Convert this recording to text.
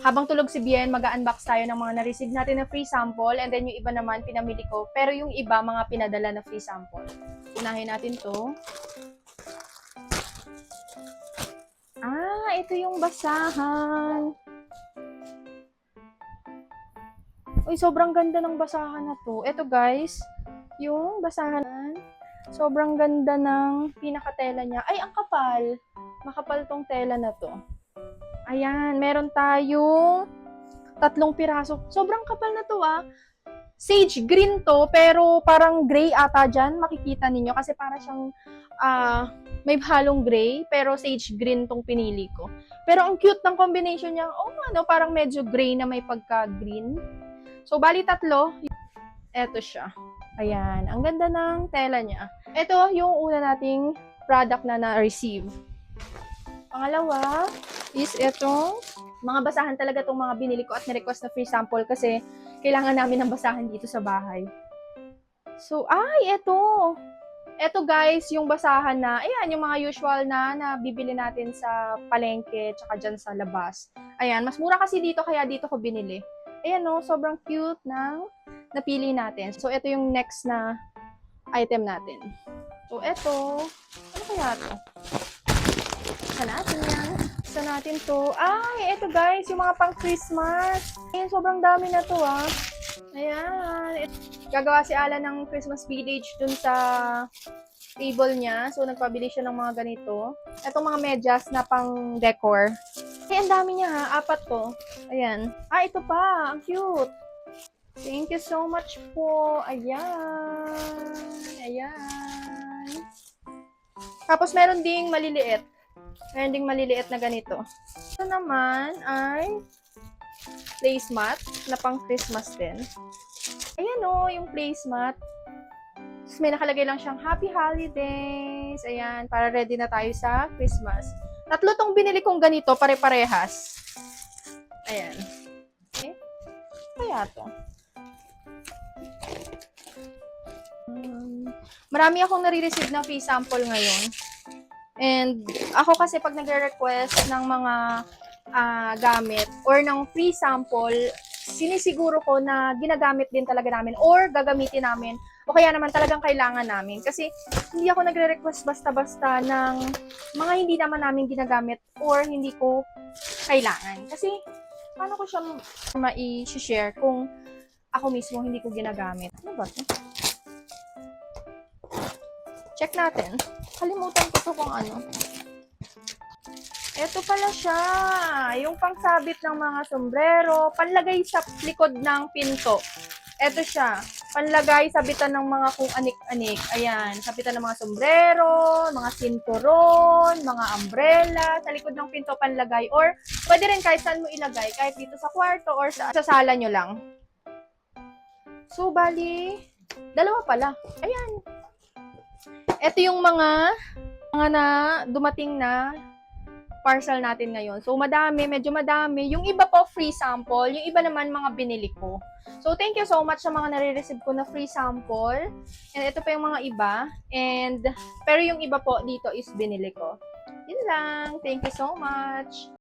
habang tulog si Bien, mag-unbox tayo ng mga na-receive natin na free sample. And then yung iba naman, pinamili ko. Pero yung iba, mga pinadala na free sample. Unahin natin to. Ito yung basahan. Uy, sobrang ganda ng basahan na to. Ito guys, yung basahan. Sobrang ganda ng pinakatela niya. Ay, ang kapal. Makapal tong tela na to. Ayan, meron tayong 3 piraso. Sobrang kapal na to Sage green to, pero parang gray ata dyan. Makikita ninyo kasi para siyang may halong gray, pero sage green tong pinili ko. Pero ang cute ng combination niya. Parang medyo gray na may pagka-green. So, bali 3. Eto siya. Ayan, ang ganda ng tela niya. Ito yung una nating product na na-receive. Pangalawa is itong mga basahan talaga itong mga binili ko at na-request na free sample kasi kailangan namin ng basahan dito sa bahay. So, ito. Ito guys, yung basahan na, ayan, yung mga usual na bibili natin sa palengke tsaka dyan sa labas. Ayan, mas mura kasi dito kaya dito ko binili. Ayan sobrang cute ng napili natin. So, ito yung next na item natin. So, ito, ano kaya ito? Isa natin to. Ito guys, yung mga pang Christmas. Ayan, sobrang dami na to Ayan. Gagawa si Alan ng Christmas village dun sa table niya. So, nagpabili siya ng mga ganito. Itong mga medyas na pang decor. Ang dami niya 4 to. Ayan. Ito pa. Ang cute. Thank you so much po. Ayan. Ayan. Tapos, meron ding maliliit. Meron ding maliliit na ganito. Ito naman ay placemat na pang Christmas din. Ayan yung placemat. Tapos may nakalagay lang siyang Happy Holidays. Ayan, para ready na tayo sa Christmas. 3 tong binili kong ganito, pare-parehas. Ayan. Okay. Kaya to. Marami akong nare-receive na free sample ngayon. And ako kasi pag nagre-request ng mga gamit or ng free sample, sinisiguro ko na ginagamit din talaga namin or gagamitin namin o kaya naman talagang kailangan namin. Kasi hindi ako nagre-request basta-basta ng mga hindi naman namin ginagamit or hindi ko kailangan. Kasi paano ko siya mai-share kung ako mismo hindi ko ginagamit? Ano ba ito? Check natin. Kalimutan ko to kung ano. Ito pala siya. Yung pangsabit ng mga sombrero. Panlagay sa likod ng pinto. Ito siya. Panlagay, sabitan ng mga kung anik-anik. Ayan. Sabitan ng mga sombrero, mga sinturon, mga umbrella. Sa likod ng pinto panlagay. Or pwede rin kahit saan mo ilagay. Kahit dito sa kwarto or sa sala nyo lang. So, bali, 2 pala. Ayan. Ito yung mga na dumating na parcel natin ngayon. So, medyo madami. Yung iba po free sample, yung iba naman mga binili ko. So, thank you so much sa mga nare-receive ko na free sample. And ito pa yung mga iba. Pero yung iba po dito is binili ko. Yun lang. Thank you so much.